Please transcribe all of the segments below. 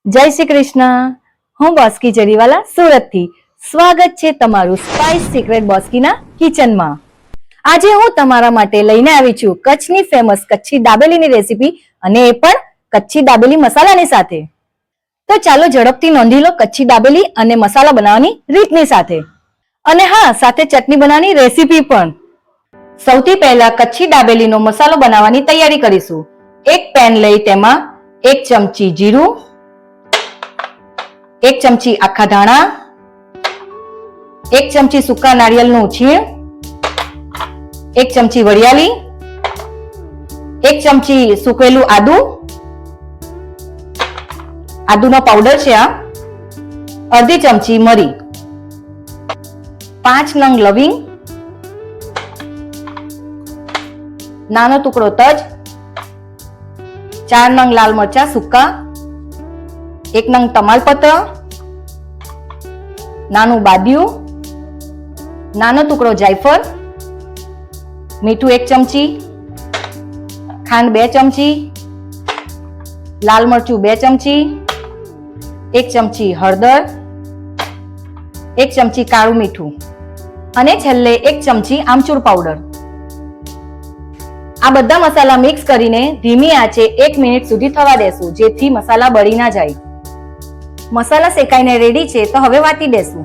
જય શ્રી કૃષ્ણ. હું બોસ્કી જરીવાલા સુરતથી. સ્વાગત છે તમારું સ્પાઇસ સિક્રેટ બોસ્કીના કિચનમાં. આજે હું તમારા માટે લઈને આવી છું કચ્છની ફેમસ કચ્છી દાબેલીની રેસીપી, અને એ પણ કચ્છી દાબેલી મસાલાની સાથે. તો ચાલો ઝડપથી નોંધી લો કચ્છી દાબેલી અને મસાલા બનાવવાની રીતની સાથે. અને હા, સાથે ચટણી બનાવવાની રેસીપી પણ. સૌથી પહેલા કચ્છી દાબેલીનો મસાલો બનાવવાની તૈયારી કરીશું. એક પેન લઈ તેમાં 1 ચમચી જીરું, 1 ચમચી આખા ધાણા, 1 ચમચી સૂકા નારિયેળનું છીણ, 1 ચમચી વરિયાળી, 1 ચમચી સૂકવેલું આદુનો પાવડર છે આ, અડધી ચમચી મરી, 5 નંગ લવિંગ, નાનો ટુકડો તજ, 4 નંગ લાલ મરચા સૂકા, 1 નંગ તમાલપત્ર, નાનું બાદિયું, નાનો ટુકડો જાયફળ, મીઠું 1 ચમચી, ખાંડ 2 ચમચી, લાલ મરચું 2 ચમચી, 1 ચમચી હળદર, 1 ચમચી કાળું મીઠું અને છેલ્લે 1 ચમચી આમચૂર પાવડર. આ બધા મસાલા મિક્સ કરીને ધીમી આંચે 1 મિનિટ સુધી થવા દેશું, જેથી મસાલા બળી ના જાય. મસાલા શેકાઈને રેડી છે, તો હવે વાટી દેશું.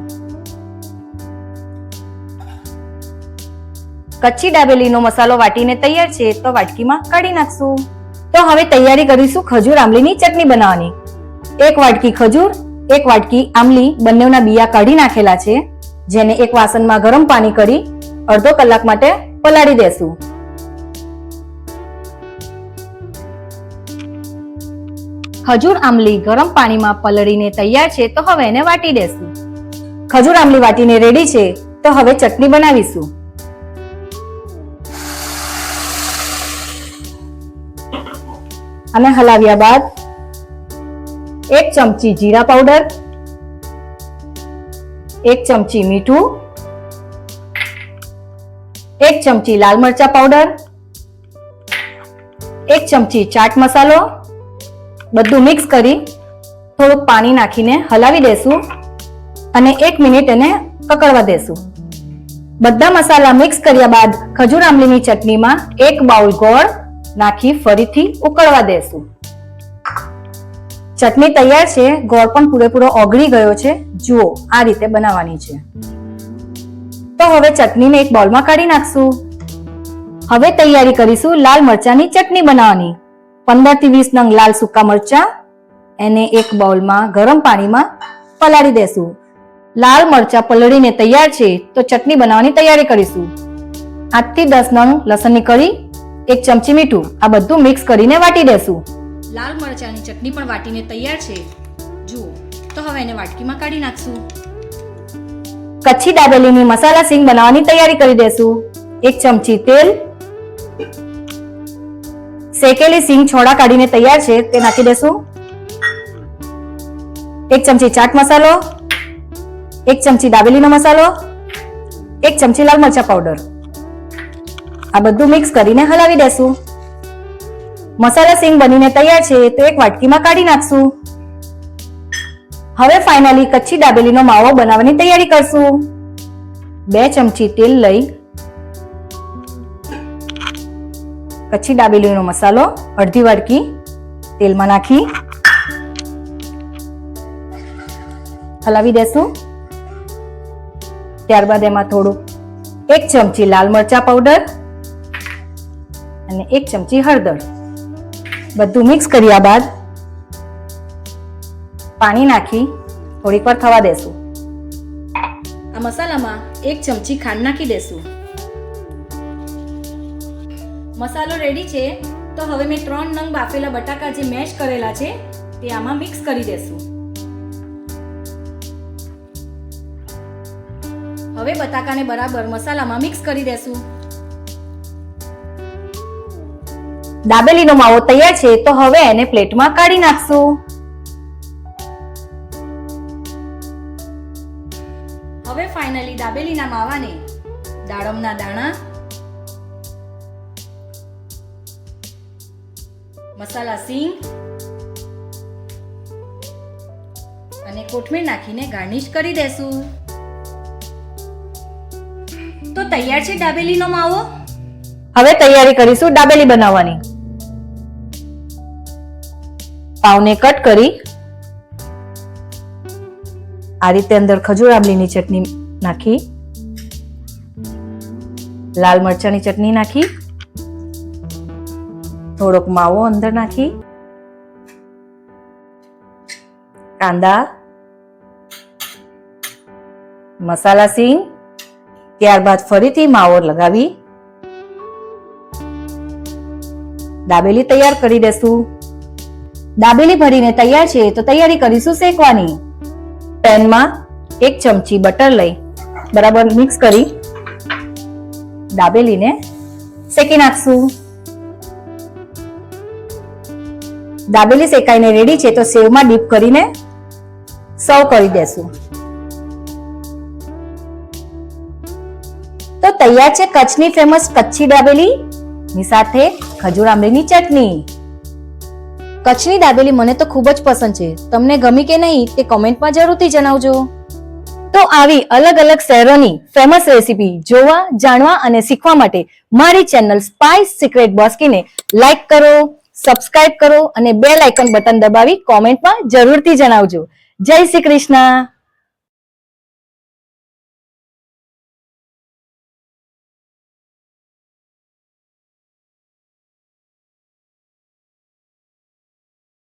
કચ્છી દાબેલીનો મસાલો વાટીને તૈયાર છે, તો વાટકીમાં કાઢી નાખશું. તો હવે તૈયારી કરીશું ખજૂર આમલીની ચટણી બનાવવાની. 1 વાટકી ખજૂર, 1 વાટકી આમલી બંનેના બિયા કાઢી નાખેલા છે, જેને એક વાસણમાં ગરમ પાણી કરી અડધો કલાક માટે પલાળી દેશું. ખજૂર આમલી ગરમ પાણીમાં પલળીને તૈયાર છે, તો હવે એને વાટી દેશું. ખજૂર આમલી વાટીને રેડી છે, તો હવે ચટણી બનાવીશું. અને હલાવ્યા બાદ 1 ચમચી જીરા પાવડર, 1 ચમચી મીઠું, 1 ચમચી લાલ મરચા પાવડર, 1 ચમચી ચાટ મસાલો બધું મિક્સ કરી થોડુંક પાણી નાખીને હલાવી દેશું અને 1 મિનિટ એને કકળવા દેશું. બધા મસાલા મિક્સ કર્યા બાદ ખજૂર આમલીની ચટણીમાં 1 બાઉલ ગોળ નાખી ફરીથી ઉકળવા દેશું. ચટણી તૈયાર છે. ગોળ પણ પૂરેપૂરો ઓગળી ગયો છે. જુઓ, આ રીતે બનાવવાની છે. તો હવે ચટણીને એક બાઉલમાં કાઢી નાખશું. હવે તૈયારી કરીશું લાલ મરચાની ચટણી બનાવવાની. 15 થી 20 નંગ લાલ સૂકા મરચા એને એક બાઉલમાં ગરમ પાણીમાં પલાળી દેશું. લાલ મરચા પલળીને તૈયાર છે, તો ચટણી બનાવવાની તૈયારી કરીશું. 8 થી 10 નંગ લસણની કળી, 1 ચમચી મીઠું, આ બધું મિક્સ કરીને વાટી દેશું. લાલ મરચાની ચટણી પણ વાટીને તૈયાર છે. જુઓ, તો હવે એને વાટકીમાં કાઢી નાખશું. કચ્છી દાબેલીની મસાલા સિંગ બનાવવાની તૈયારી કરી દેશું. 1 ચમચી તેલ, શેકેલી સિંગ છોડા કાઢીને તૈયાર છે, તે નાખી દેશું. 1 ચમચી ચાટ મસાલો, 1 ચમચી દાબેલીનો મસાલો, 1 ચમચી લાલ મરચા પાવડર, આ બધું મિક્સ કરીને હલાવી દેશું. મસાલા સિંગ બનીને તૈયાર છે, તો એક વાટકીમાં કાઢી નાખશું. હવે ફાઇનલી કચ્છી દાબેલીનો માવો બનાવવાની તૈયારી કરશું. 2 ચમચી તેલ લઈ કચ્છી દાબેલીનો મસાલો અડધી વાટકી તેલમાં નાખી હલાવી દેશું. ત્યારબાદ એમાં થોડું 1 ચમચી લાલ મરચા પાવડર અને 1 ચમચી હળદર બધું મિક્સ કર્યા બાદ પાણી નાખી થોડીક વાર થવા દેશું. આ મસાલામાં 1 ચમચી ખાંડ નાખી દેશું. મસાલો રેડી છે, તો હવે મેં 3 નંગ બાફેલા બટાકા જે મેશ કરેલા છે તે આમાં મિક્સ કરી દેશું. હવે બટાકાને બરાબર મસાલામાં મિક્સ કરી દેશું. દાબેલીનો માવો તૈયાર છે, તો હવે એને પ્લેટમાં કાઢી નાખશું. હવે ફાઇનલી દાબેલીના માવાને દાડમના દાણા, મસાલા સિંગ, અને કોથમીર નાખીને ગાર્નિશ કરી દેશું. તો તૈયાર છે દાબેલીનો માવો. હવે તૈયારી કરીશું દાબેલી બનાવવાની. પાવને કટ કરી આ રીતે અંદર ખજૂર આંબલીની ચટણી નાખી, લાલ મરચાની ચટણી નાખી, થોડોક માવો અંદર નાખી, કાંદા, મસાલા સિંગ, ત્યારબાદ ફરીથી માવો લગાવી દાબેલી તૈયાર કરી દેશું. દાબેલી ભરીને તૈયાર છે તો તૈયારી કરીશું શેકવાની. પેનમાં 1 ચમચી બટર લઈ બરાબર મિક્સ કરી દાબેલીને શેકી નાખશું. દાબેલી શેકાઈને રેડી છે તો સેવમાં ડીપ કરીને સર્વ કરી દેશું. તો તૈયાર છે કચ્છની ફેમસ કચ્છી દાબેલી ની સાથે ખજૂર આંબલીની ચટણી. કચ્છની દાબેલી મને તો ખૂબ જ પસંદ છે. તમને ગમી કે નહીં તે કોમેન્ટમાં જરૂરથી જણાવજો. તો આવી અલગ અલગ શહેરોની ફેમસ રેસીપી જોવા, જાણવા અને શીખવા માટે મારી ચેનલ સ્પાઇસ સિક્રેટ બોસ્કીને લાઈક કરો, સબસ્ક્રાઇબ કરો અને બેલ આઇકન બટન દબાવી કોમેન્ટમાં જરૂરથી જણાવજો. જય શ્રી કૃષ્ણ.